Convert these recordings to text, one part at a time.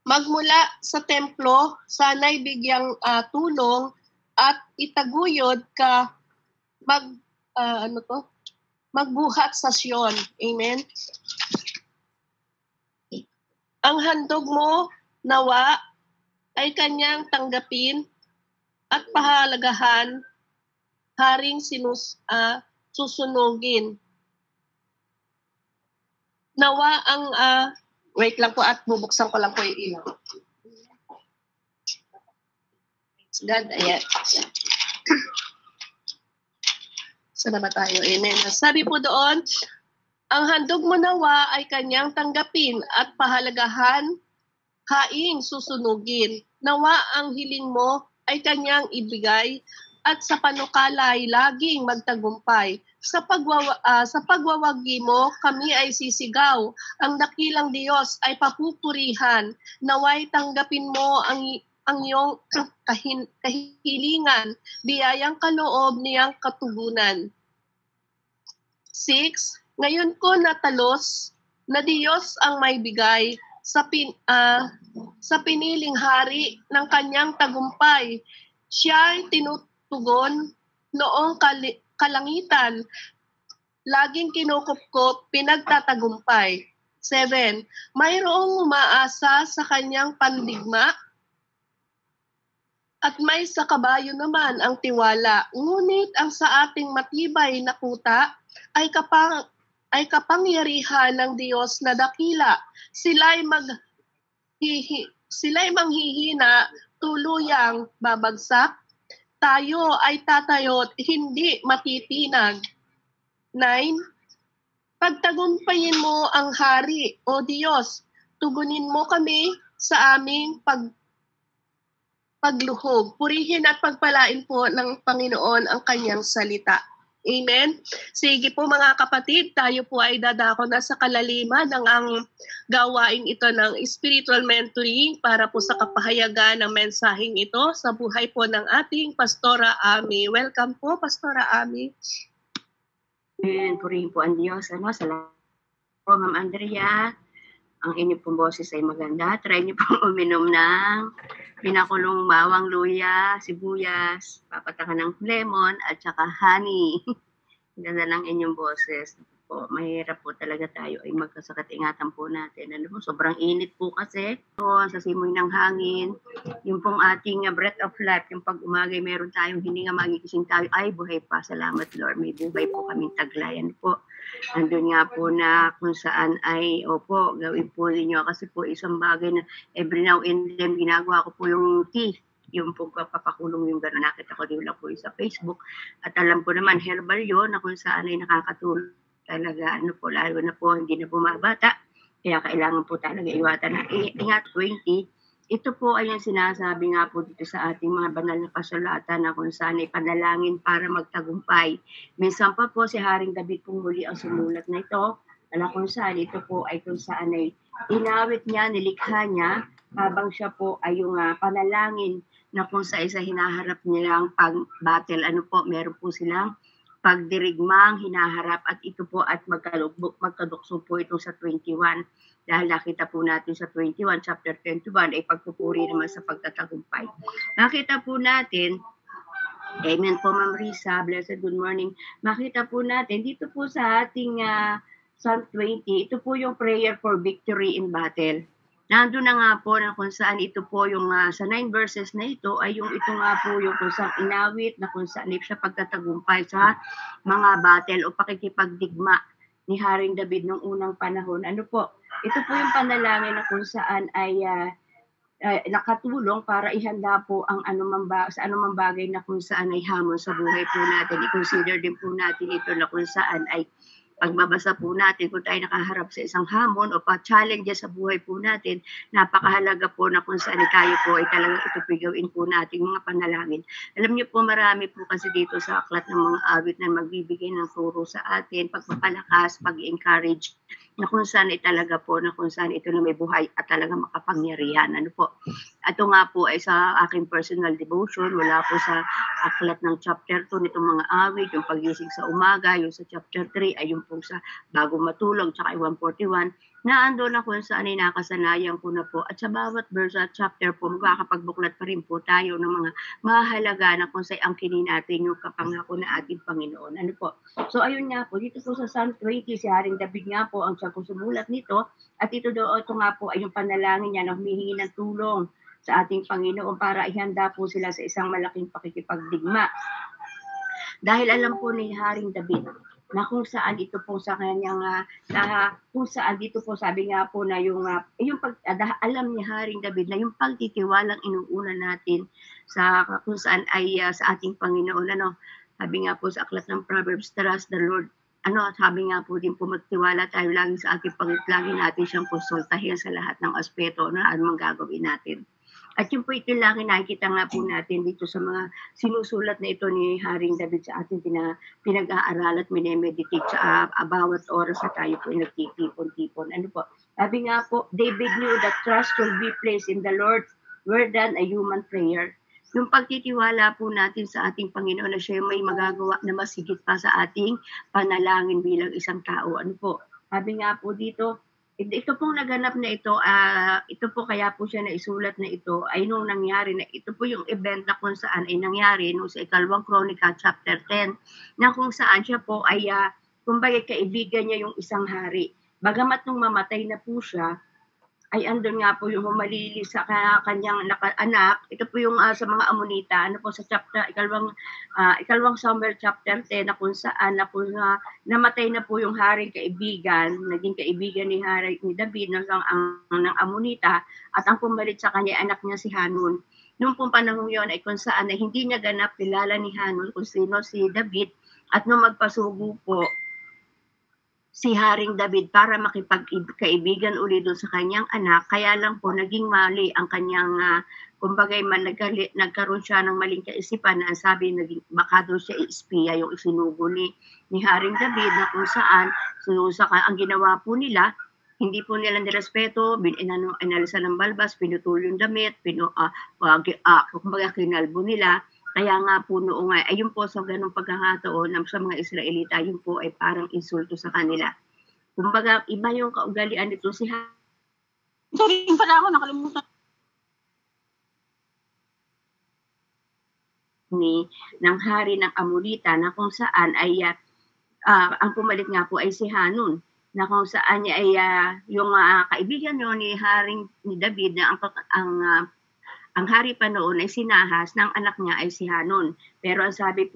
magmula sa templo, sana'y bigyang tulong at itaguyod ka magbuhat sa Sion. Amen. Ang handog mo nawa ay kanyang tanggapin at pahalagahan, haring susunugin. Nawa ang wait lang po at bubuksan ko lang po yung ilaw. God, ayan. Sana ba tayo? Amen. Sabi po doon, ang handog mo nawa ay kanyang tanggapin at pahalagahan, haing susunugin. Nawa ang hiling mo ay kanyang ibigay at sa panukalay laging magtagumpay. Sa pagwawagi mo, kami ay sisigaw. Ang dakilang Diyos ay papupurihan. Naway tanggapin mo ang iyong kahilingan, biyayang kaloob niyang katugunan. 6. Ngayon ko natalos na Diyos ang may bigay sa piniling hari ng kanyang tagumpay. Siya ay tinutugon noong kalangitan, laging kinukupkop, pinagtatagumpay. 7. Mayroong umaasa sa kanyang pandigma, at may sa kabayo naman ang tiwala. Ngunit ang sa ating matibay na kuta ay kapangyarihan ng Diyos na dakila. Sila'y manghihina, tuluyang babagsak. Tayo ay tatayo't hindi matitinag. 9. Pagtagumpayin mo ang hari, O Diyos. Tugunin mo kami sa aming pagluhog. Purihin at pagpalain po ng Panginoon ang kanyang salita. Amen. Sige po mga kapatid, tayo po ay dadako na sa kalaliman ng ang gawain ito ng spiritual mentoring para po sa kapahayagan ng mensaheng ito sa buhay po ng ating Pastora Ami. Welcome po, Pastora Ami. Amen. Purihin po ang Diyos. Salamat po, Ma'am Andrea. Ang inyong pong boses ay maganda. Try niyo pong uminom ng pinakulong bawang, luya, sibuyas, papatakan ng lemon, at saka honey. Ganda ng inyong boses. Po, mahirap po talaga tayo ay magkasakit. Ingatan po natin. Ano po, sobrang init po kasi. So, sa simoy ng hangin, yung pong ating breath of life, yung pag umagay meron tayong hininga, magigising tayo, ay buhay pa. Salamat Lord. May buhay po kaming taglayan po. Nandun nga po na kung saan ay, opo, gawin po ninyo. Kasi po isang bagay na every now and then ginagawa ko po yung tea. Yung po papakulong yung gano'n. Nakita ko din lang po sa Facebook. At alam ko naman, herbal yun na kung saan ay nakakatulong talaga. Ano po, lalo na po, hindi na bumabata. Kaya kailangan po talaga iwatan na ingat 20. Ito po ay yung sinasabi nga po dito sa ating mga banal na kasulatan na kung saan ay panalangin para magtagumpay. Minsan pa po si Haring David pong muli ang sumulat na ito. Alam kung saan ito po ay kung saan ay inawit niya, nilikha niya habang siya po ay yung panalangin na kung sa isa hinaharap nilang pag-battle. Ano po, meron po silang pagdirigmang hinaharap at ito po at magkadukso po ito sa 21. Dahil nakita po natin sa 21, chapter 21, ay pagpupuri naman sa pagtatagumpay. Nakita po natin, amen po Ma'am Risa, blessed good morning. Makita po natin, dito po sa ating Psalm 20, ito po yung prayer for victory in battle. Nandun na nga po na kung saan ito po yung sa 9 verses na ito ay yung ito nga po yung kung saan inawit na kung saan siya pagtatagumpay sa mga battle o pakikipagdigma ni Haring David noong unang panahon. Ano po? Ito po yung panalangin na kung saan ay nakatulong para ihanda po ang sa anumang bagay na kung saan ay hamon sa buhay po natin. I-consider din po natin ito na kung saan ay pagbabasa po natin kung tayo nakaharap sa isang hamon o pa-challenges sa buhay po natin, napakahalaga po na kung saan tayo po ay talagang ito gawin po natin mga panalangin. Alam niyo po marami po kasi dito sa aklat ng mga awit na magbibigay ng turo sa atin, pagpapalakas, pag-encourage, na kung saan ay talaga po, na kung saan ito na may buhay at talaga makapangyarihan. Ano po? Ito nga po ay sa aking personal devotion, wala po sa aklat ng chapter 2 nitong mga awit, yung pagising sa umaga, yung sa chapter 3 ay yung po sa bagong matulog, tsaka 141. na ando na kung saan ay nakasanayan ko na po. At sa bawat verse at chapter po, magkakapagbuklat pa rin po tayo ng mga mahalaga na kung saan angkinin natin yung kapangako na ating Panginoon. Ano po? So ayun nga po, dito po sa Psalm 20, si Haring David nga po ang siyang sumulat nito. At ito nga po ay yung panalangin niya na humihingi ng tulong sa ating Panginoon para ihanda po sila sa isang malaking pakikipagdigma. Dahil alam po ni Haring David na kung saan ito po sa kanyang kung saan dito po sabi nga po na yung alam ni Haring David na yung pagtitiwalang inuuna natin sa kung saan ay sa ating Panginoon. Sabi nga po sa aklat ng Proverbs, trust the Lord. Sabi nga po din po magtiwala tayo lagi sa ating Panginoon, lagi natin siyang konsultahin sa lahat ng aspeto na anumang gagawin natin. At yung po ito lang nakikita nga po natin dito sa mga sinusulat na ito ni Haring David sa ating pinag-aaral at minemeditate sa bawat oras na tayo po nagtitipon-tipon. Ano po? Sabi nga po, David knew that trust will be placed in the Lord more than a human prayer. Yung pagtitiwala po natin sa ating Panginoon na siya may magagawa na masigit pa sa ating panalangin bilang isang tao. Ano po? Sabi nga po dito, ito pong naganap na ito po kaya po siya naisulat na ito ay nung nangyari na ito po yung event na kung saan ay nangyari nung sa Ikalawang Kronika chapter 10 na kung saan siya po ay kumbaga kaibigan niya yung isang hari. Bagamat nung mamatay na po siya, ay andun nga po yung humalili sa kanyang anak. Ito po yung sa mga Amonita, po sa chapter, ikalawang Samuel chapter 10 na kung saan namatay na po yung haring kaibigan, naging kaibigan ni David ng Amonita, at ang pumalit sa kanya anak niya si Hanun. Noong pong panahon yun ay kung saan ay hindi niya ganap kilala ni Hanun kung sino si David, at nung magpasugo po si Haring David para makipagkaibigan uli doon sa kanyang anak, kaya lang po naging mali ang kanyang, kumbagay nagkaroon siya ng maling kaisipan na sabi baka doon siya ispiya yung isinugo ni Haring David na kung saan ang ginawa po nila, hindi po nila nirespeto, inalisan ng balbas, pinutol yung damit, kumbaga kinalbo nila. Kaya nga po noong ayun po sa ganung pagkakataon sa mga Israelita, yun po ay parang insulto sa kanila. Kumbaga, iba yung kaugalian nito si Sorry pala ako, nakalimutan. Ng hari ng Amonita na kung saan ay ang pumalit nga po ay si Hanun na kung saan niya ay yung kaibigan niyo ni David na ang hari pa noon ay sinahas ng anak niya ay si Hanun. Pero ang sabi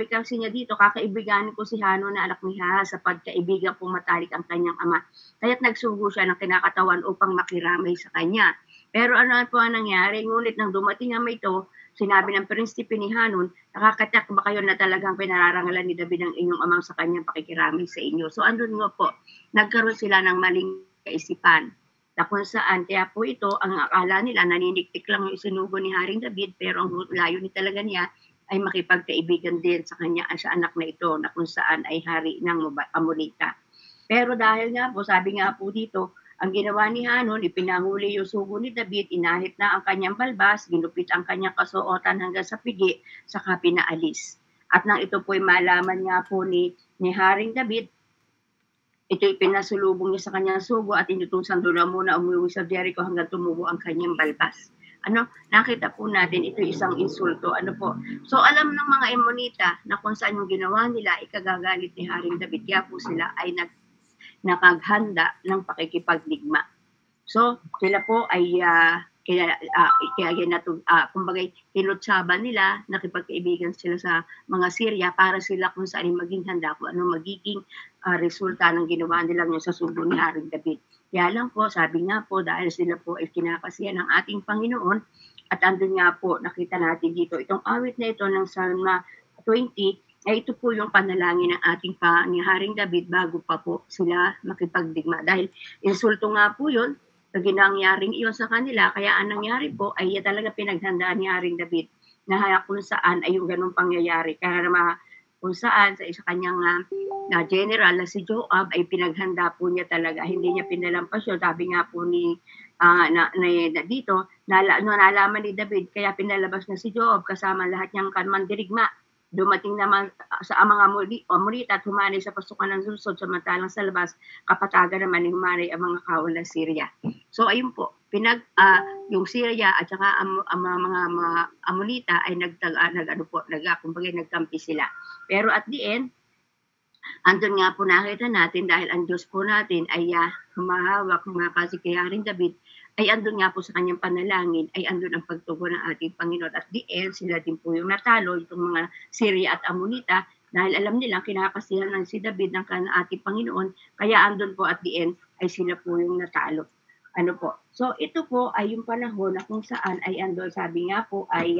kasi niya dito, kakaibiganin ko si Hanun na anak ni Ahaz sa pagkaibigan pong matalik ang kanyang ama. Kaya't nagsugo siya ng kinakatawan upang makiramay sa kanya. Pero ano po ang nangyari? Ngunit nang dumating ang ito, sinabi ng prinsipe ni Hanun, nakakatiyak ba kayo na talagang pinararangalan ni David ang inyong amang sa kanyang pakikiramay sa inyo? So andun nga po, nagkaroon sila ng maling kaisipan. Na kung saan, kaya po ito, ang akala nila, naniniktik lang yung isinugo ni Haring David, pero ang layo ni talaga niya ay makipagkaibigan din sa kanya, sa anak na ito, na kung saan ay hari ng Amonita. Pero dahil nga po, sabi nga po dito, ang ginawa ni Hanun, ipinanguli yung sugo ni David, inahit na ang kanyang balbas, ginupit ang kanyang kasuotan hanggang sa pigi, saka pinaalis. At nang ito po'y malaman nga po ni Haring David, ito'y pinasulubong niya sa kanyang sugo at inutusan doon na muna umuwi sa Jericho hanggang tumubo ang kanyang balbas. Nakita po natin ito isang insulto. So alam ng mga Amonita na kung saan yung ginawa nila ikagagalit ni Haring David, kaya po sila ay nakaghanda ng pakikipagdigma. So sila po ay kumbaga tinutsaban nila, nakipagkaibigan sila sa mga Syria para sila kung saan maging handa kung ano magiging resulta ng ginawa nila sa sugo ni Haring David. Kaya lang po, sabi nga po, dahil sila po ay kinakasiyan ng ating Panginoon, at andun nga po, nakita natin dito, itong awit na ito ng Psalm 20, ay ito po yung panalangin ng ating ni Haring David bago pa po sila makipagdigma. Dahil insulto nga po yun, ginangyaring iyon sa kanila, kaya ang nangyari po ay talaga pinaghandaan ni Haring David na kung saan ay yung ganung pangyayari. Kaya kung saan sa isa kanyang general na si Joab ay pinaghanda po niya talaga. Hindi niya pinalampas yun. Sabi nga po dito, nalaman ni David, kaya pinalabas na si Joab kasama lahat niyang mandirigma Dumating naman sa mga Amorita at humanay sa pasukan ng lungsod, samantalang sa labas, kapatagan naman ni humanay ang mga kawal ng Syria. So ayun po, yung Syria at saka ang mga Amonita ay nagkampi sila. Pero at the end, andun nga po nakita natin dahil ang Diyos po natin ay humahawak mga kasi kay Haring David, ay andun nga po sa kanyang panalangin, ay andun ang pagtugon ng ating Panginoon. At the end, sila din po yung natalo, itong mga Syria at Amonita, dahil alam nila, kinakasihan ng si David ng ating Panginoon, kaya andun po at the end, ay sila po yung natalo. Ano po? So, ito po ay yung panahon na kung saan ay andun, sabi nga po, ay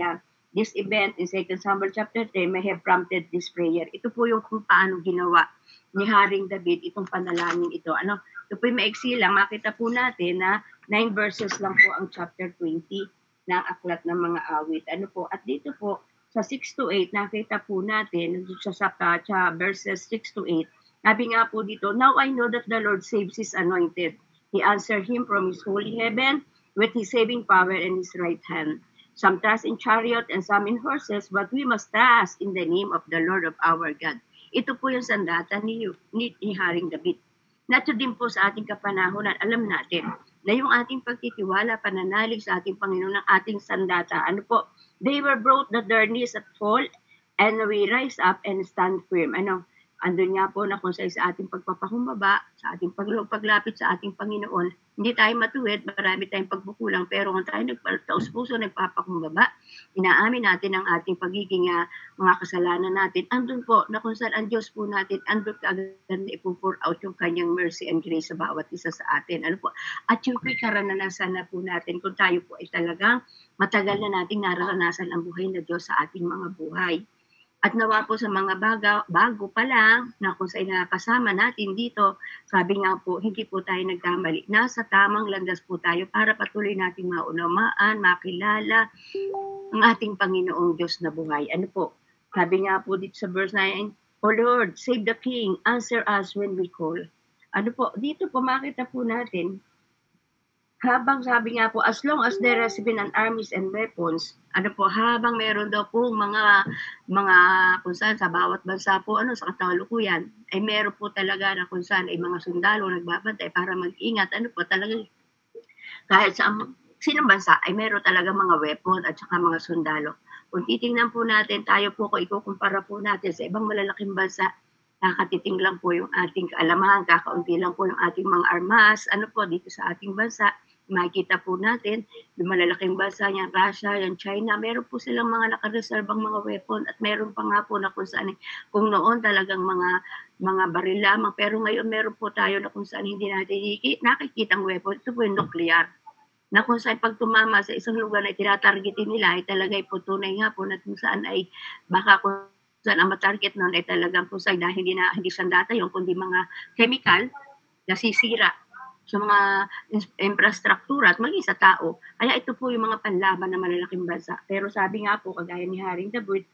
this event in 2 Samuel chapter 10 may have prompted this prayer. Ito po yung kung paano ginawa ni Haring David itong panalangin ito. Ito po yung maiksi lang, makita po natin na 9 verses lang po ang chapter 20 ng aklat ng mga awit. At dito po, sa 6 to 8, nakita po natin, sa verses 6 to 8, sabi nga po dito, now I know that the Lord saves His anointed. He answered Him from His holy heaven with His saving power in His right hand. Some trust in chariot and some in horses, but we must trust in the name of the Lord of our God. Ito po yung sandata ni Haring David. Nato din po sa ating kapanahonan, alam natin na yung ating pagtitiwala, pananalig sa ating Panginoon ng ating sandata. They were brought to their knees at fall, and we rise up and stand firm. Andun nga po na kung sa ating pagpapakumbaba, sa ating paglapit sa ating Panginoon, hindi tayo matuwid, marami tayong pagbukulang, pero kung tayo taos puso, nagpapakumbaba, inaamin natin ang ating pagiging mga kasalanan natin, andun po na kung saan ang Diyos po natin, andun kaagad na ipo-pour out yung kanyang mercy and grace sa bawat isa sa atin. At yung karanasan na po natin kung tayo po ay talagang matagal na nating nararanasan ang buhay na Diyos sa ating mga buhay. At nawa po sa mga bago pa lang, na kung saan nakasama natin dito, sabi nga po, hindi po tayo nagkamali. Nasa tamang landas po tayo para patuloy nating maunamaan, makilala ang ating Panginoong Diyos na buhay. Sabi nga po dito sa verse 9, O Lord, save the King, answer us when we call. Dito po makita po natin, habang sabi nga po, as long as there has been an armies and weapons, habang meron daw po mga kung saan sa bawat bansa po, sa katalukuyan, ay meron po talaga na kung saan ay mga sundalo nagbabantay para mag-ingat, talaga, kahit sa sinong bansa, ay meron talaga mga weapon at saka mga sundalo. Kung titingnan po natin, tayo po, kung ikukumpara po natin sa ibang malalaking bansa, nakatiting lang po yung ating kaalaman, kakaunti lang po yung ating mga armas, dito sa ating bansa, makikita po natin, yung malalaking bansa, yung Russia, yung China, meron po silang mga nakareserbang mga weapon at meron pa nga po na kung saan, kung noon talagang mga baril lamang, pero ngayon meron po tayo na kung saan hindi natin nakikita ang weapon, ito po yung nuclear. Na kung saan pag tumama sa isang lugar na tinatargetin nila, ay talagay po tunay nga po na kung saan ay baka kung saan ang matarget noon ay talagang kung saan dahil hindi sandata yung kundi mga chemical na sisira sa mga infrastruktura at maging sa tao. Kaya ito po yung mga panlaban ng malalaking bansa. Pero sabi nga po, kagaya ni Haring David,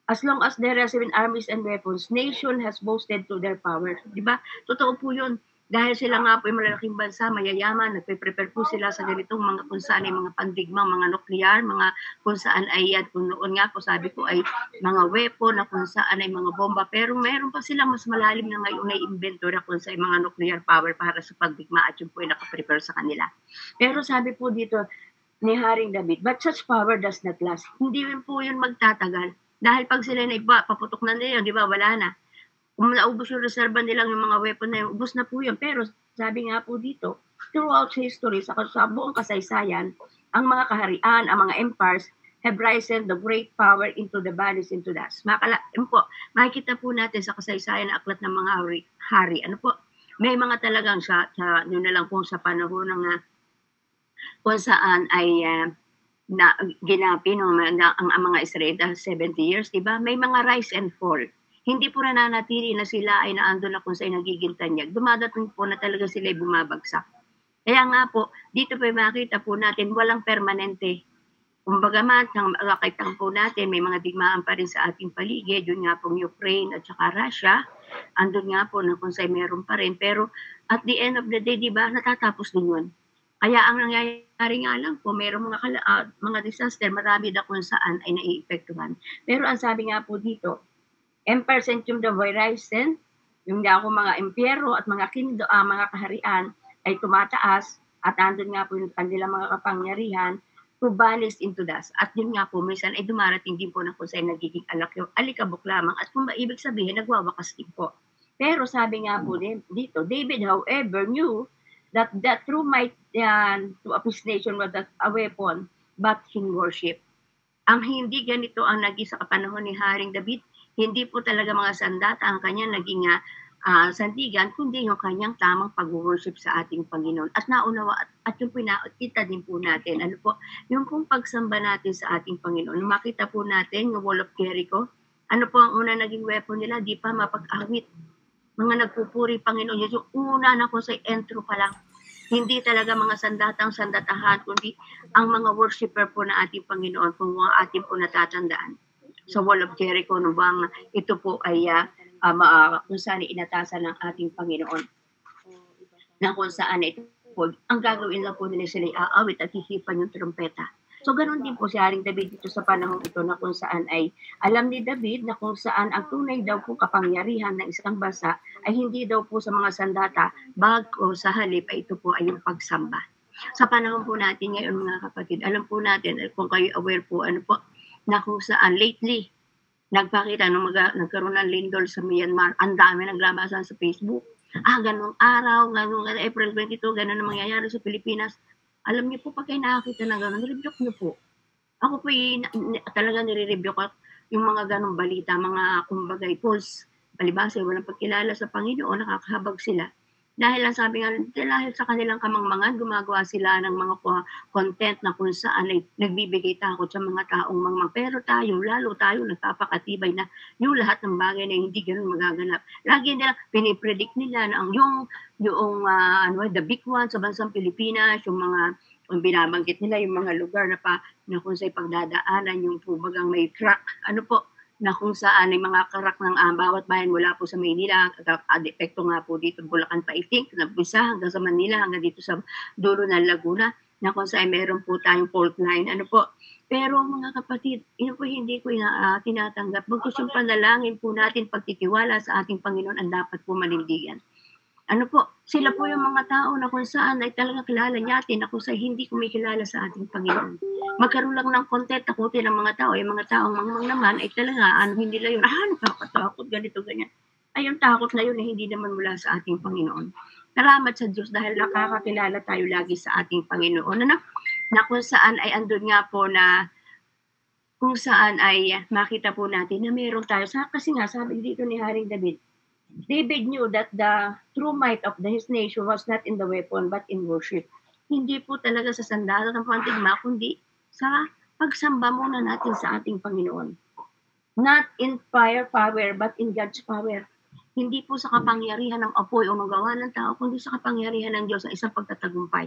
as long as there has been armies and weapons, nation has boasted to their power. Diba? Totoo po yun. Dahil sila nga po yung malalaking bansa, mayayaman, nagpe-prepare po sila sa ganitong mga kung saan ay mga pandigmang, mga nuklear, mga kung saan ay kung noon nga po sabi ko ay mga weapon na kung saan ay mga bomba. Pero meron pa silang mas malalim na ngayon na invento na kung saan ay mga nuclear power para sa pagdigma at yung po ay nakaprepare sa kanila. Pero sabi po dito ni Haring David, but such power does not last. Hindi rin po yun magtatagal. Dahil pag sila na iba, paputok na nila yun, di ba, wala na. Kung naubos yung reserva nilang yung mga weapon na yun, ubos na po yun. Pero sabi nga po dito, throughout history, sa buong kasaysayan, ang mga kaharian, ang mga empires, have risen the great power into the valleys, into the makikita po natin sa kasaysayan na aklat ng mga hari. May mga talagang yun na lang po sa panahon ng kung saan ay ginapi ang mga Israel 70 years, diba? May mga rise and fall. Hindi po nananatili na sila ay naandun na kung saan nagiging tanyag. Dumadating po na talaga sila ay bumabagsak. Kaya nga po, dito po makita po natin walang permanente. Kumbaga man, nakakita po natin, may mga digmaan pa rin sa ating paligid, yun nga pong Ukraine at saka Russia, andun nga po na kung saan meron pa rin. Pero at the end of the day, diba, natatapos din yun. Kaya ang nangyayari nga lang po, mayroong mga disaster, marami na kung saan ay naiipektuhan. Pero ang sabi nga po dito, Empire Centrum de Horizon, yung ako mga impyero at mga mga kaharian ay tumataas at andun nga po yung kanilang mga kapangyarihan to vanish into dust. At yun nga po, minsan ay dumarating din po na kung saan nagiging alikabok lamang at kung maibig sabihin, nagwawakas din po. Pero sabi nga po dito, David however knew that the true might to of his nation was a weapon, but in worship. Ang hindi ganito ang naging sa kapanahon ni Haring David, hindi po talaga mga sandata ang kanya naging sandigan, kundi yung kanyang tamang pag-worship sa ating Panginoon. At naunawa, at yung pinakita din po natin, ano po, yung pong pagsamba natin sa ating Panginoon. Makita po natin yung Wall of Jericho, ano po ang una naging weapon nila, di pa mapag-awit. Mga nagpupuri Panginoon, yung una na ko sa entro pa lang, hindi talaga mga sandatahan, kundi ang mga worshiper po na ating Panginoon, kung mga ating po natatandaan. Sa Wall of Jericho, no bang ito po ay kung saan inatasan ng ating Panginoon. Na kung saan ito po, ang gagawin lang po nila sila aawit at hihipan yung trumpeta. So, ganoon din po si Haring David dito sa panahon ito na kung saan ay alam ni David na kung saan ang tunay daw po kapangyarihan ng isang bansa ay hindi daw po sa mga sandata, bago sa halip ay ito po ay yung pagsamba. Sa panahon po natin ngayon mga kapatid, alam po natin, kung kayo aware po, ano po, na kung saan lately, nagpakita nung nagkaroon ng lindol sa Myanmar, ang dami naglabasan sa Facebook. Ganong araw, ganong April 22, ganon ang mangyayari sa Pilipinas. Alam niyo po, pag kayo nakakita na gano'n, nire-review niyo po. Ako po talaga nire-review ko yung mga ganong balita, mga kumbagay, false, palibasa, walang pagkilala sa Panginoon, nakakahabag sila. Dahil ang sabi nga, dahil sa kanilang kamangmangan, gumagawa sila ng mga content na kung saan ay nagbibigay takot sa mga taong mangmang. Pero lalo tayo, nagpapakatibay na yung lahat ng bagay na hindi ganun magaganap. Lagi nila, pinipredict nila na the big one sa bansang Pilipinas, yung mga binabanggit nila, yung mga lugar na kung sa'y pagdadaanan, yung pubagang may crack, na kung saan ay mga karak ng bawat bayan mula po sa Maynila, epekto nga po dito, Bulacan pa I think, nagbisa hanggang sa Manila, hanggang dito sa dulo ng Laguna, na kung saan meron po tayong fault line, Pero mga kapatid, yun po hindi ko tinatanggap. Bagkus yung panalangin po natin, pagtitiwala sa ating Panginoon ang dapat po manindigan. Sila po yung mga tao na kung saan ay talaga kilala natin na kung saan hindi kumikilala sa ating Panginoon. Magkaroon lang ng content, takutin ng mga tao. Yung mga taong mangmang naman ay talaga, hindi lang yun, nakakatakot, ganito, ganyan. Ay, yung takot na yun na hindi naman mula sa ating Panginoon. Salamat sa Diyos dahil nakakakilala tayo lagi sa ating Panginoon. Na kung saan ay andun nga po na kung saan ay makita po natin na meron tayo. Kasi nga, sabi dito ni Haring David knew that the true might of his nation was not in the weapon but in worship. Hindi po talaga sa sandata ng pantigma, kundi sa pagsamba muna natin sa ating Panginoon. Not in power, but in God's power. Hindi po sa kapangyarihan ng apoy o magawa ng tao, kundi sa kapangyarihan ng Diyos na isang pagtatagumpay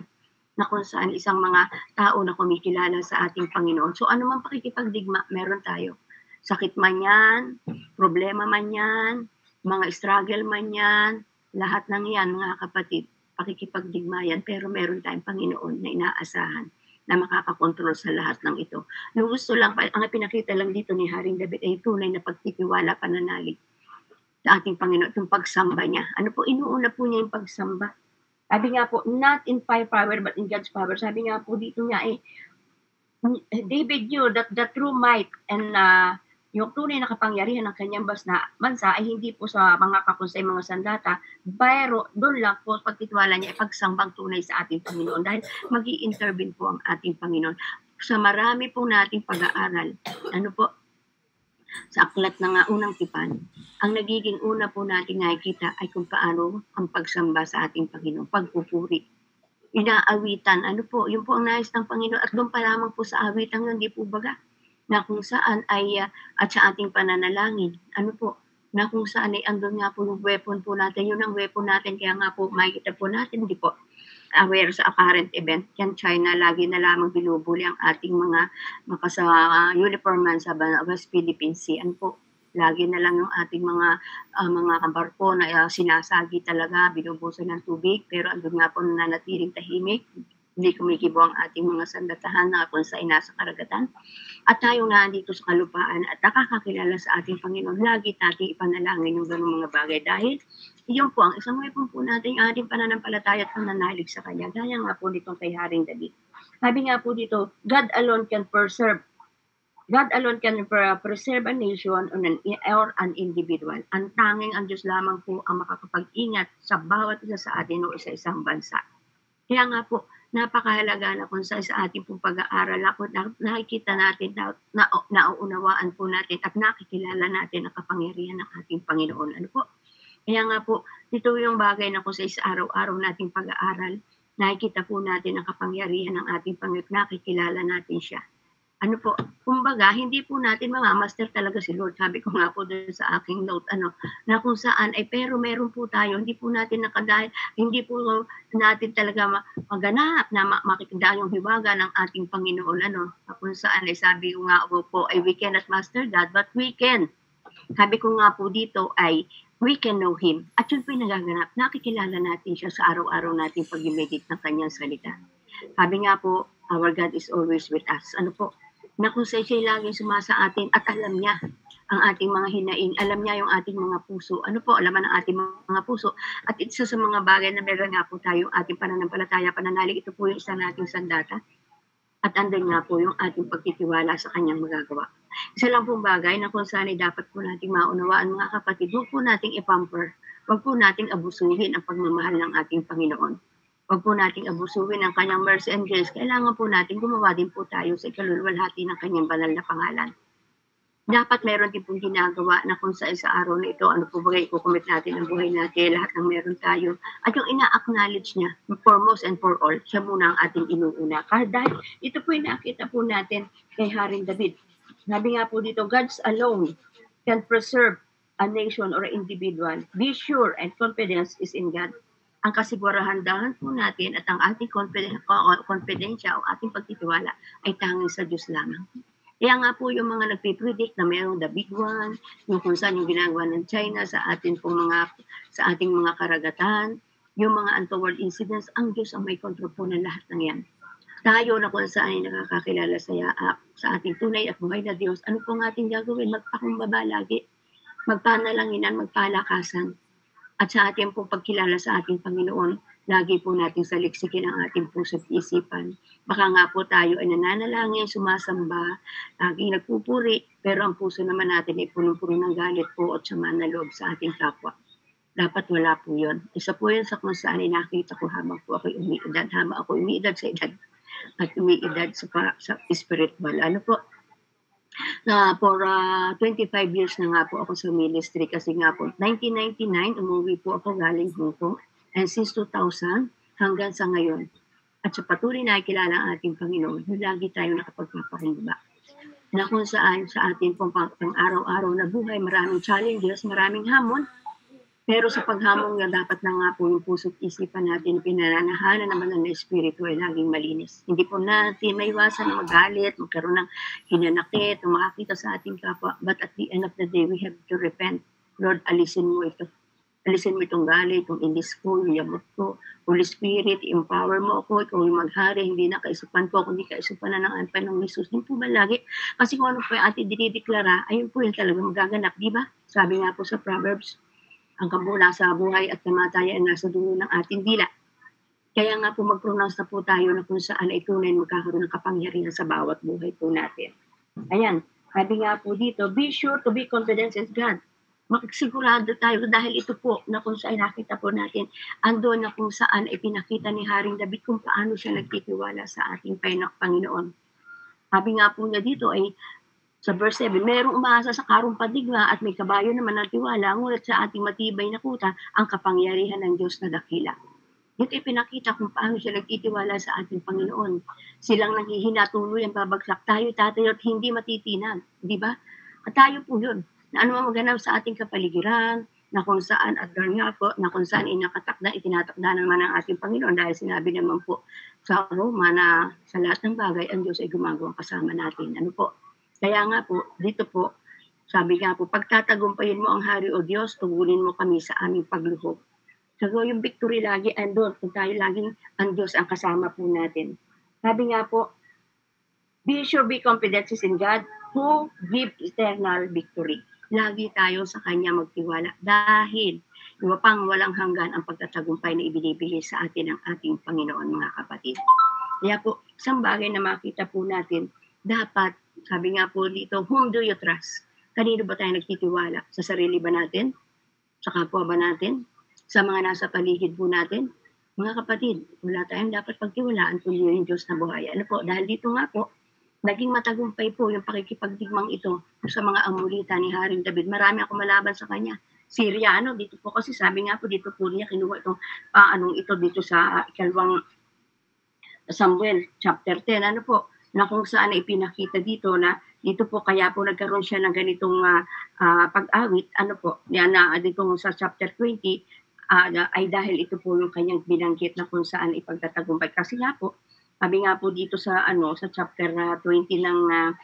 na kung saan isang mga tao na kumikilala sa ating Panginoon. So ano man pakikipagdigma, meron tayo. Sakit man yan, problema man yan, mga struggle man yan, lahat ng yan, mga kapatid, pakikipagdigma yan, pero meron tayong Panginoon na inaasahan na makakakontrol sa lahat ng ito. Yung gusto lang, ang pinakita lang dito ni Haring David ay tunay na pagtitiwala, pananalig sa ating Panginoon, yung pagsamba niya. Inuuna po niya yung pagsamba. Sabi nga po, not in power, but in God's power. Sabi nga po dito niya, David knew that the true might and yung tunay na kapangyarihan ng kanyang bansa ay hindi po sa mga kakunsay, mga sandata, pero doon lang po pagtitiwala niya ipagsambang tunay sa ating Panginoon dahil mag-i-intervene po ang ating Panginoon. Sa marami po nating pag-aaral, sa aklat ng unang tipan, ang nagiging una po nating nakikita ay kung paano ang pagsamba sa ating Panginoon, pagpupuri. Inaawitan, yun po ang nais ng Panginoon at doon pa lamang po sa awitan hindi po baga na kung saan ay at sa ating pananalangin, na kung saan ay andun nga po yung weapon po natin, yun ang weapon natin, kaya nga po makikita po natin, hindi po aware sa apparent event, yan China, lagi na lamang binubuli ang ating mga uniform man sa West Philippine Sea, lagi na lang yung ating mga barko na sinasagi talaga, binubusan ng tubig, pero andun nga po nananatiling tahimik, Hindi kumikibo ang ating mga sandatahan na kung saan nasa karagatan. At tayo na dito sa kalupaan at nakakakilala sa ating Panginoon, lagi natin ipanalangin yung ganung mga bagay dahil iyon po ang isang weapon po natin ating pananampalataya at pananalig sa Kanya. Gaya nga po nitong kay Haring David. Sabi nga po dito, God alone can preserve a nation or an individual. Ang tanging ang Diyos lamang po ang makakapag-ingat sa bawat isa sa atin o isa-isang bansa. Kaya nga po, napakahalaga na kung sa ating pong pag-aaral, nakikita natin, nauunawaan po natin at nakikilala natin ang kapangyarihan ng ating Panginoon. Ano po? Kaya nga po, ito yung bagay na kung sa araw-araw nating pag-aaral, nakikita po natin ang kapangyarihan ng ating Panginoon, nakikilala natin siya. Ano po, kumbaga, hindi po natin mamamaster talaga si Lord. Sabi ko nga po doon sa aking note, na kung saan, pero meron po tayo, hindi po natin hindi po natin talaga maganap na makikita yung hiwaga ng ating Panginoon, kung saan ay sabi ko nga po, we cannot master God, but we can. Sabi ko nga po dito ay, we can know Him. At yun po yung nagaganap, nakikilala natin siya sa araw-araw natin pag-meditate ng kanyang salita. Sabi nga po, our God is always with us. Ano po, na kung siya laging sumasa atin at alam niya ang ating mga hinaing, alam niya yung ating mga puso. Ano po, alaman ang ating mga puso. At isa sa mga bagay na meron nga po tayo, ating pananampalataya, pananalig, ito po yung isa nating sandata. At andun nga po yung ating pagtitiwala sa kanyang magagawa. Isa lang pong bagay na kung saan ay dapat po nating maunawaan mga kapatid, huwag po nating ipamper, huwag po nating abusuhin ang pagmamahal ng ating Panginoon. Huwag po nating abusuhin ang kanyang mercy and grace. Kailangan po natin gumawa din po tayo sa ikaluluwalhati ng kanyang banal na pangalan. Dapat meron din pong ginagawa na kung sa araw na ito, ano po ba ikukumit natin ang buhay natin, lahat ng meron tayo. At yung ina-acknowledge niya, foremost and for all, siya muna ang ating inuuna. Dahil ito po yung nakita po natin kay Haring David. Sabi nga po dito, God's alone can preserve a nation or individual. Be sure and confidence is in God. Ang kasigurahan-dahan po natin at ang ating confidensya o ating pagtitiwala ay tanging sa Diyos lamang. Kaya nga po yung mga nagpipredict na mayroong the big one, yung kung saan yung ginagawa ng China sa ating mga karagatan, yung mga untoward incidents, ang Diyos ang may control po ng lahat ng yan. Tayo na kung saan ay nakakakilala sa ating tunay at buhay na Diyos, ano po ang ating gagawin? Magpakumbaba lagi, magpanalanginan, magpalakasan. At sa ating pong pagkilala sa ating Panginoon, lagi po nating saliksikin ang ating puso at isipan. Baka nga po tayo ay nananalangin, sumasamba, laging nagpupuri, pero ang puso naman natin ay punong-puno ng galit po at sama na loob sa ating kapwa. Dapat wala po yun. Isa po yun sa kung saan ay nakita ko habang po ako umiidad sa edad at umiidad sa spiritual. Ano po? Na for 25 years na nga po ako sa ministry kasi nga po 1999 umuwi po ako galing Hong Kong and since 2000 hanggang sa ngayon at sa patuloy na kilala ang ating Panginoon, lagi tayo nakapagpapakumbaba na kung saan sa ating pang araw-araw na buhay maraming challenges, maraming hamon, pero sa paghamon nga dapat na nga po yung puso't isipan natin pinananahanan naman ng Espiritu ay laging malinis. Hindi po natin maiwasan na magalit, magkaroon ng hinanakit, o makakita sa ating kapwa. But at the end of the day, we have to repent. Lord, alisin mo ito. Alisin mo itong galit, itong inis ko, yung yamot ko. Holy Spirit, empower mo ako. Ikaw yung maghari, hindi na kaisupan ko, kundi kaisupan na ng Anak ng Jesus. Hindi po ba lagi? Kasi kung ano po yung ating dinideklara, ayun po yung talaga magaganap, di ba? Sabi nga po sa Proverbs, ang kabula sa buhay at kamatayan ay nasa dulo ng ating dila. Kaya nga po mag-pronounce na po tayo na kung saan ay tunay magkakaroon ng kapangyarihan sa bawat buhay po natin. Ayan, sabi nga po dito, be sure to be confident in God. Magsigurado tayo dahil ito po na kung saan nakita po natin, andon na kung saan ay pinakita ni Haring David kung paano siya nagtitiwala sa ating Panginoon. Sabi nga po niya dito ay sa verse 7, mayroong umaasa sa karong padigma at may kabayo naman ng tiwala, ngunit sa ating matibay na kuta, ang kapangyarihan ng Diyos na dakila. Dito ipinakita kung paano siya nagtitiwala sa ating Panginoon. Silang nanghihina, tuloy ang babagsak. Tayo tatayo at hindi matitinag. Di ba? At tayo po yun. Na ano maganap sa ating kapaligiran, na kung saan at nga po, na kung saan inakatakda, itinatakda naman ng ating Panginoon dahil sinabi naman po sa Roma na sa lahat ng bagay, ang Diyos ay gumagawa kasama natin. Ano po? Kaya nga po, dito po, sabi nga po, pagtatagumpayin mo ang hari o Diyos, tugulin mo kami sa aming pagluhog. So yung victory lagi andun, kung tayo laging ang Diyos ang kasama po natin. Sabi nga po, be sure, be confident in God who give eternal victory. Lagi tayo sa Kanya magtiwala dahil pang walang hanggan ang pagtatagumpay na ibinibigay sa atin ng ating Panginoon, mga kapatid. Kaya po, isang bagay na makita po natin, dapat, sabi nga po dito, whom do you trust? Kanino ba tayo nagtitiwala? Sa sarili ba natin? Sa kapwa ba natin? Sa mga nasa paligid po natin? Mga kapatid, wala tayong dapat pagtiwalaan kundi yung Diyos na buhay. Ano po? Dahil dito nga po, naging matagumpay po yung pakikipagdigmang ito sa mga amulita ni Haring David. Marami akong malaban sa kanya. Syriano, dito po kasi sabi nga po, dito po niya kinuha itong ito dito sa ikalawang Samuel chapter 10. Ano po? Na kung saan ay ipinakita dito na dito po kaya po nagkaroon siya ng ganitong pag-awit. Ano po? Yan na dito sa chapter 20 ay dahil ito po yung kanyang binanggit na kung saan ipagtatagumpay. Kasi nga po, sabi nga po dito sa sa chapter 20 ng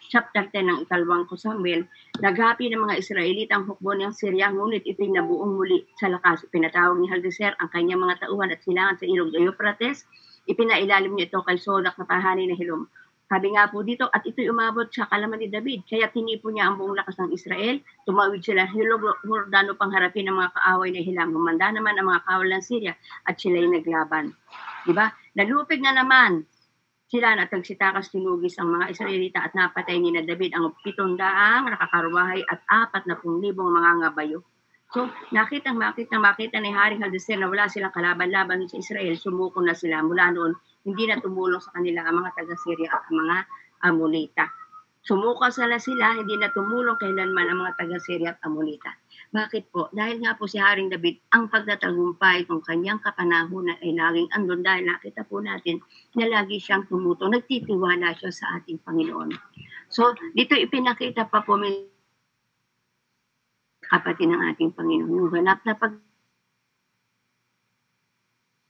chapter 10 ng ikalawang Samuel, naghapi ng mga Israelita ang hukbo ng Syria, ngunit ito'y nabuong muli sa lakas. Pinatawag ni Hadadezer ang kanyang mga tauhan at silangan sa ilog Euphrates. Ipinailalim niya ito kay Sodak na pahani na Hilom. Sabi nga po dito, at ito'y umabot sa kalaman ni David. Kaya tinipo niya ang buong lakas ng Israel. Tumawid sila Hilog Hordano pang harapin ng mga kaaway na Hilam. Humanda naman ang mga kawal ng Syria at sila'y naglaban. Diba? Nalupig na naman sila na tagsitakas tinugis ang mga Israelita at napatay ni na David ang 700 nakakarwahay at 40,000 mga ngabayo. So, makita ni Haring Hadadezer na wala silang kalaban-laban sa Israel, sumuko na sila. Mula noon, hindi na tumulong sa kanila ang mga taga-Syria at mga Amonita. Sumuko sila, hindi na tumulong kailanman ang mga taga-Syria at Amonita. Bakit po? Dahil nga po si Haring David, ang pagtatagumpay ng kanyang kapanahunan ay laging andun dahil nakita po natin na lagi siyang tumutong, nagtitiwala siya sa ating Panginoon. So, dito ipinakita pa po kapatid ng ating Panginoon, yung ganap na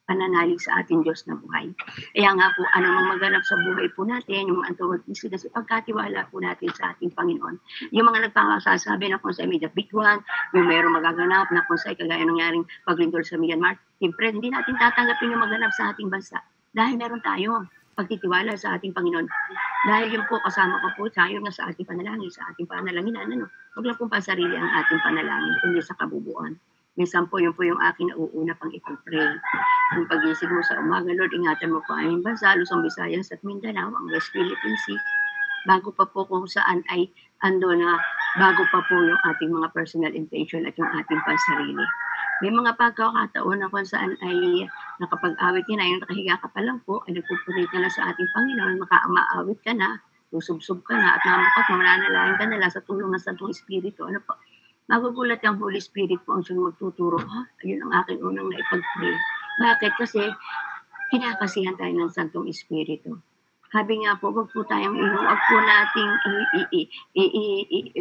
pananalig sa ating Diyos na buhay. Kaya nga po, anong maganap sa buhay po natin, yung antawag sila sa pagkatiwala po natin sa ating Panginoon. Yung mga nagpakasasabi na kung sa the big one, yung mayroong magaganap na kung sa kagaya nangyaring paglindol sa Myanmar, siyempre, hindi natin tatanggapin yung maganap sa ating bansa. Dahil meron tayo pagtitiwala sa ating Panginoon. Dahil yun po, kasama ko po tayo na sa ating panalangin, sa ating panalaginan. Huwag lang pong pasarili ang ating panalangin, kundi sa kabubuan. Minsan po, yun po yung aking nauuna pang ipag-pray. Yung pag-isig mo sa umaga, Lord, ingatan mo po aming bansa, Luzon, Visayas at Mindanao, ang West Philippine Sea. Bago pa po kung saan ay bago pa po yung ating mga personal intention at yung ating pansarili. May mga pagkakataon na kung saan ay nakapag-awit ka na, yung nakahiga ka pa lang po, ay nagpupulit ka na sa ating Panginoon, makaamaawit ka na, susubsob ka na, at mananalangin ka na lang sa tulong ng Santong Espiritu. Ano po? Magugulat ang Holy Spirit po ang siyang magtuturo. Ayun ang aking unang naipag-pray. Bakit? Kasi kinakasihan tayo ng Santong Espiritu. Sabi nga po, wag po nating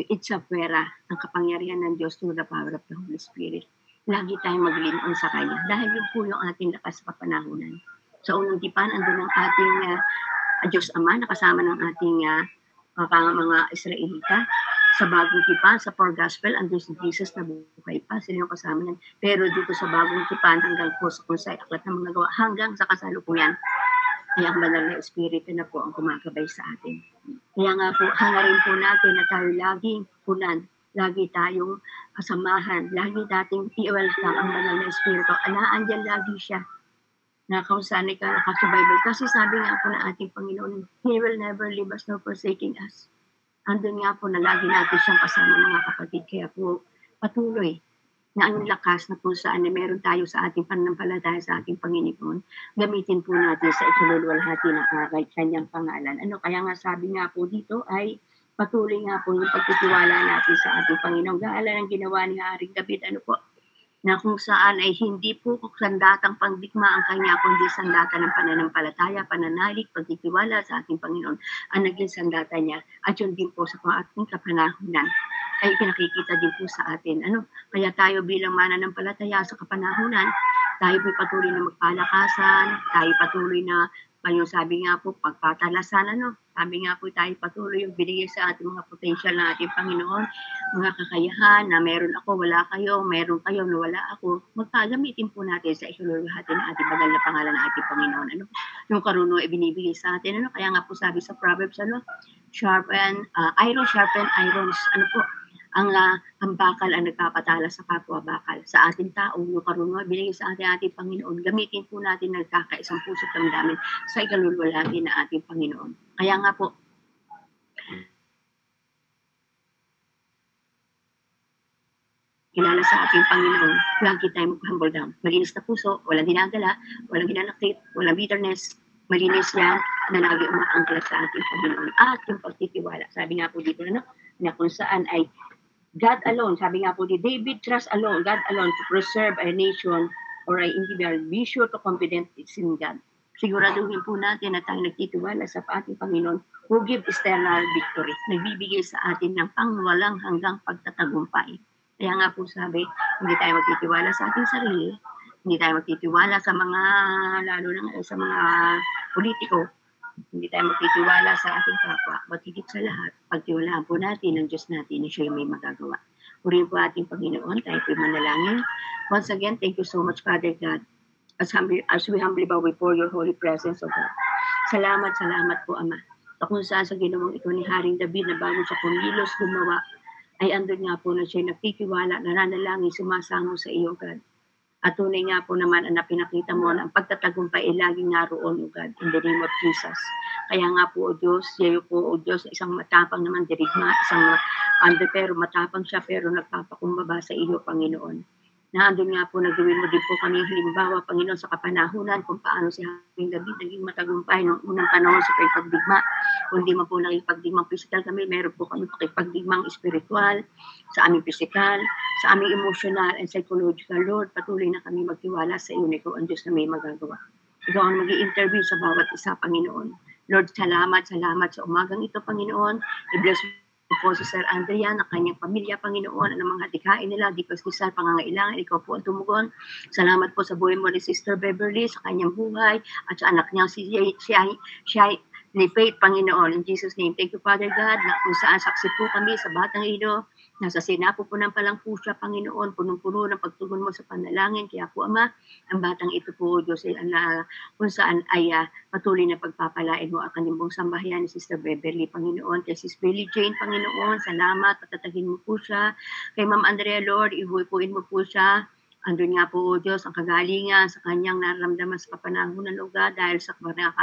itsapwera ang kapangyarihan ng Diyos through the power of the Holy Spirit. Lagi tayong maglinoon sa Kanya. Dahil yun po yung ating lakas papanahunan. Sa unang tipan, andun ang ating Diyos Ama, nakasama ng ating mga Israelita. Sa bagong tipan, sa Poor Gospel, andun si Jesus na buhay pa. Sila yung kasama niyan. Pero dito sa bagong tipan, hanggang po sa kung sa aklat ng mga gawa, hanggang sa kasalukuyan, ay ang banal na Espiritu na po ang kumakabay sa atin. Kaya nga po, hangarin po natin na tayo laging punan, lagi tayong kasamahan, lagi dating i-welcome ang banal na Espiritu. Andyan lagi siya na kung saan ka nakasubaybay. Kasi sabi nga po na ating Panginoon, He will never leave us nor forsaking us. Andun nga po na lagi natin siyang kasama mga kapatid. Kaya po patuloy na ang lakas na kung saan na meron tayo sa ating pananampalataya sa ating Panginoon, gamitin po natin sa ikaluluwalhati ng kanyang pangalan. Kaya nga sabi nga po dito ay patuloy nga po yung pagtitiwala natin sa ating Panginoon. Gaalan ang ginawa ni Haring David, na kung saan ay hindi po sandatang pangdigma ang kanya, kundi sandata ng pananampalataya, pananalig, pagtitiwala sa ating Panginoon ang naging sandata niya. At yun din po sa ating kapanahunan ay pinakikita din po sa atin. Kaya tayo bilang mananampalataya sa kapanahunan Tayo po'y patuloy na magpalakasan, tayo patuloy na, yung sabi nga po, pagpatalasan, sabi nga po tayo patuloy yung binigay sa ating mga potential na ating Panginoon, mga kakayahan na meron ako, wala kayo, meron kayo na wala ako, magpagamitin po natin sa isululuhati ng ating banal na pangalan ng ating Panginoon. Yung karunungan ibinibigay sa atin, kaya nga po sabi sa Proverbs, iron sharpen irons, ang bakal ang nagpapatala sa kapwa bakal. Sa ating tao, yung karunungan binigay sa ating Panginoon, gamitin po natin nagkakaisang puso't damdamin sa ikalulwalhati na ating Panginoon. Kaya nga po, kilala sa ating Panginoon, lagi tayong mag-humble down. Malinis na puso, walang dinadala, walang hinanakit, walang bitterness, malinis yan na lagi umaangkla sa ating Panginoon. At yung pagtitiwala, sabi nga po dito na kung saan ay God alone, sabi nga po di David, trust alone, God alone to preserve a nation or an individual. Be sure to confident in God. Siguraduhin po natin na tayo nagtitiwala sa ating Panginoon who give eternal victory. Nagbibigay sa atin ng pangwalang hanggang pagtatagumpay. Kaya nga po sabi, hindi tayo magtitiwala sa ating sarili, hindi tayo magtitiwala sa mga, lalo na sa mga politiko, hindi tayo magtitiwala sa ating kapwa, but higit sa lahat, pagtiwalaan po natin ng Diyos natin na siya may magagawa. Purihin po ating Panginoon, tayo po manalangin. Once again, thank you so much, Father God, as we humbly bow before your holy presence, O God. Salamat po, Ama. Kung saan sa ginawang ito ni Haring David na bago siya kumilos gumawa, ay andun nga po na siya nagtitiwala, nananalangin, sumasamo sa iyo, God. At tunay nga po naman ang pinakita mo na ang pagtatagumpay ay laging naroon, O God, in the name of Jesus. Kaya nga po, O Diyos, yayo po, O Diyos, isang matapang naman dirigma, pero matapang siya, pero nagpapakumbaba sa iyo, Panginoon. Naandun nga po, nagawin mo din po kami halimbawa, Panginoon, sa kapanahunan kung paano si Haring David naging matagumpay noong unang panahon sa pakipagdigma. Kung di man po nakipagdigmang physical kami, meron po kami pakipagdigmang spiritual, sa aming physical, sa aming emotional and psychological. Lord, patuloy na kami magtiwala sa iyo, Ikaw ang Diyos na may magagawa. Ikaw ang mag-i-interview sa bawat isa, Panginoon. Lord, salamat sa umagang ito, Panginoon. I-bless po si Sir Andrea, ang kanyang pamilya, Panginoon, ang mga dikain nila, di kasal, pangangailangan, ikaw po ang tumugon. Salamat po sa buhay mo ni Sister Beverly, sa kanyang buhay, at sa anak niya, siya ni Faith, Panginoon. In Jesus' name, thank you, Father God, na kung saan saksi po kami sa batang ino, nasa sinapupunan pa lang po siya, Panginoon, punong-puno ng pagtugon mo sa panalangin. Kaya po, Ama, ang batang ito po, Diyos, kung saan ay patuloy na pagpapalain mo ang kanimbong sambahayan ni Sister Beverly, Panginoon. Kay Sis Billie Jane, Panginoon, salamat, patatagin mo po siya. Kay Ma'am Andrea, Lord, ibupuin mo po siya. Andun nga po, Diyos, ang kagalingan sa kanyang nararamdaman sa kapanahunan, O God, dahil sa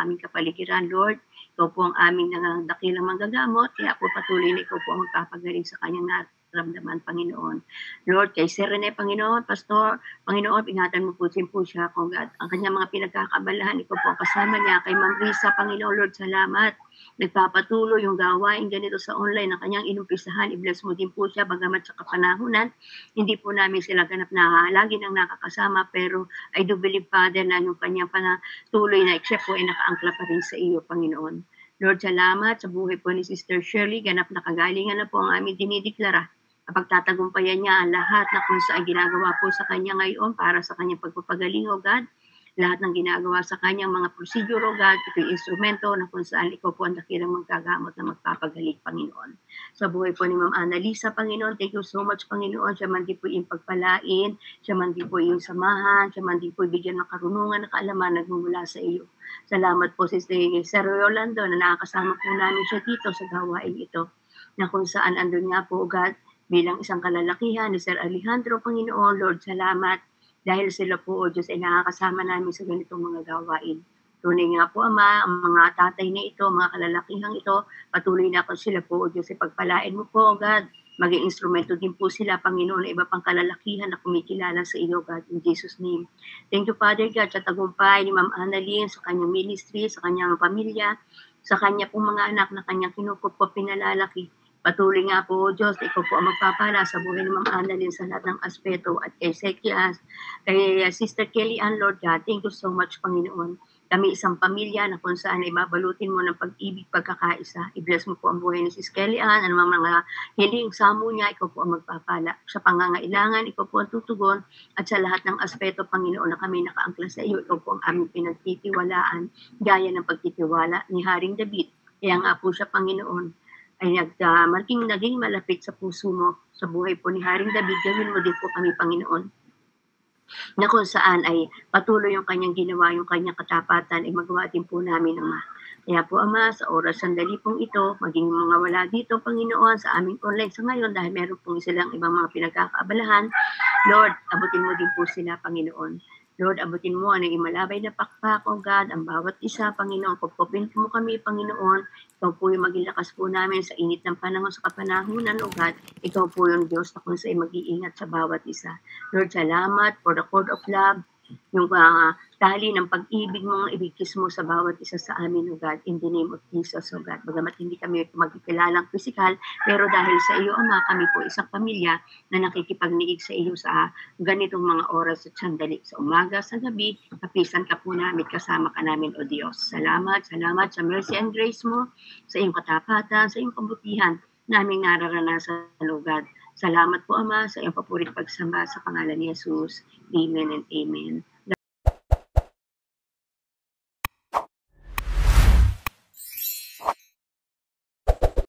aming kapaligiran, Lord. Ikaw po ang aming dakilang manggagamot, kaya po patuloy na ikaw po ang magpapagaling sa kanyang nararamdaman, Panginoon. Lord, kay Sir Rene, Panginoon, Pastor, Panginoon, ingatan mo po siya, O God. Ang kanyang mga pinagkakabalahan, ikaw po ang kasama niya. Kay Ma'am Risa, Panginoon, Lord, salamat. Nagpapatuloy yung gawain ganito sa online na kanyang inumpisahan. I-bless mo din po siya, bagamat sa kapanahunan. Hindi po namin sila ganap na lagi nang nakakasama, pero I do believe, Father, na yung kanyang panatuloy na except po ay nakaangkla pa rin sa iyo, Panginoon. Lord, salamat sa buhay po ni Sister Shirley. Ganap na kagalingan na po ang aming dinideklara. Pagtatagumpayan niya ang lahat na kung saan ginagawa po sa kanya ngayon para sa kanyang pagpapagaling, O God. Lahat ng ginagawa sa kanyang mga procedure, O God, ito'y instrumento na kung saan ikaw po ang dakilang magkagamot na magpapagaling, Panginoon. Sa buhay po ni Ma'am Annalisa, Panginoon, thank you so much, Panginoon. Siya man din po yung pagpalain, siya man din po yung samahan, siya man din po bigyan ng karunungan na kaalaman nagmumula sa iyo. Salamat po si Sir Rolando na nakakasama po namin siya dito sa gawain ito, na kung saan andun nga po, O God, bilang isang kalalakihan ni Sir Alejandro, Panginoon. Lord, salamat. Dahil sila po, O Diyos, ay nakakasama namin sa ganitong mga gawain. Tunay nga po, Ama, ang mga tatay na ito, mga kalalakihang ito, patuloy na po sila po, O Diyos, ay pagpalain mo po, O God. Maging instrumento din po sila, Panginoon, na iba pang kalalakihan na kumikilala sa iyo, God, in Jesus' name. Thank you, Father God, sa tagumpay ni Ma'am Annalyn, sa kanyang ministry, sa kanyang pamilya, sa kanya pong mga anak na kanyang kinukupo, pinalalaki. Patuloy nga po, Diyos, ikaw po ang magpapala sa buhay ni Ma'am Annalyn sa lahat ng aspeto at kay Sister Kelly Ann, Lord God, thank you so much, Panginoon. kami isang pamilya na kung saan ay babalutin mo ng pag-ibig, pagkakaisa. I-bless mo po ang buhay ni Sis Kelly Ann, ano mga hiling samo niya, ikaw po ang magpapala. Sa pangangailangan, ikaw po ang tutugon, at sa lahat ng aspeto, Panginoon, na kami nakaangkla sa iyo, ikaw po ang aming pinagtitiwalaan, gaya ng pagtitiwala ni Haring David. Kaya nga po siya, Panginoon, ay naging malapit sa puso mo, sa buhay po ni Haring David. Gawin mo din po kami, Panginoon, na kung saan ay patuloy yung kanyang ginawa, yung kanyang katapatan, ay magawa din po namin, Ama. Kaya po, Ama, sa oras sandali pong ito, maging mga wala dito, Panginoon, sa aming online sa ngayon, dahil meron pong silang ibang mga pinagkakaabalahan, Lord, abutin mo din po sila, Panginoon. Lord, abutin mo ang imalabay na pakpak, O God, ang bawat isa, Panginoon. Pagpapin mo kami, Panginoon. Ikaw po yung maging lakas po namin sa init ng panahon, sa kapanahunan, O God. Ikaw po yung Diyos na kung sa'yo mag-iingat sa bawat isa. Lord, salamat for the cord of love, yung tali ng pag-ibig mo, ibigkis mo sa bawat isa sa amin, O God, in the name of Jesus, O God. Bagamat hindi kami magkikilalang physical, pero dahil sa iyo, Ama, kami po isang pamilya na nakikipagniig sa iyo sa ganitong mga oras at sandali. Sa umaga, sa gabi, kapisan ka po namin, kasama ka namin, O Diyos. Salamat sa mercy and grace mo, sa iyong katapatan, sa iyong kabutihan, naming nararanasan, O God. Salamat po, Ama, sa iyong papurit pagsamba sa pangalan ni Jesus. Amen and amen.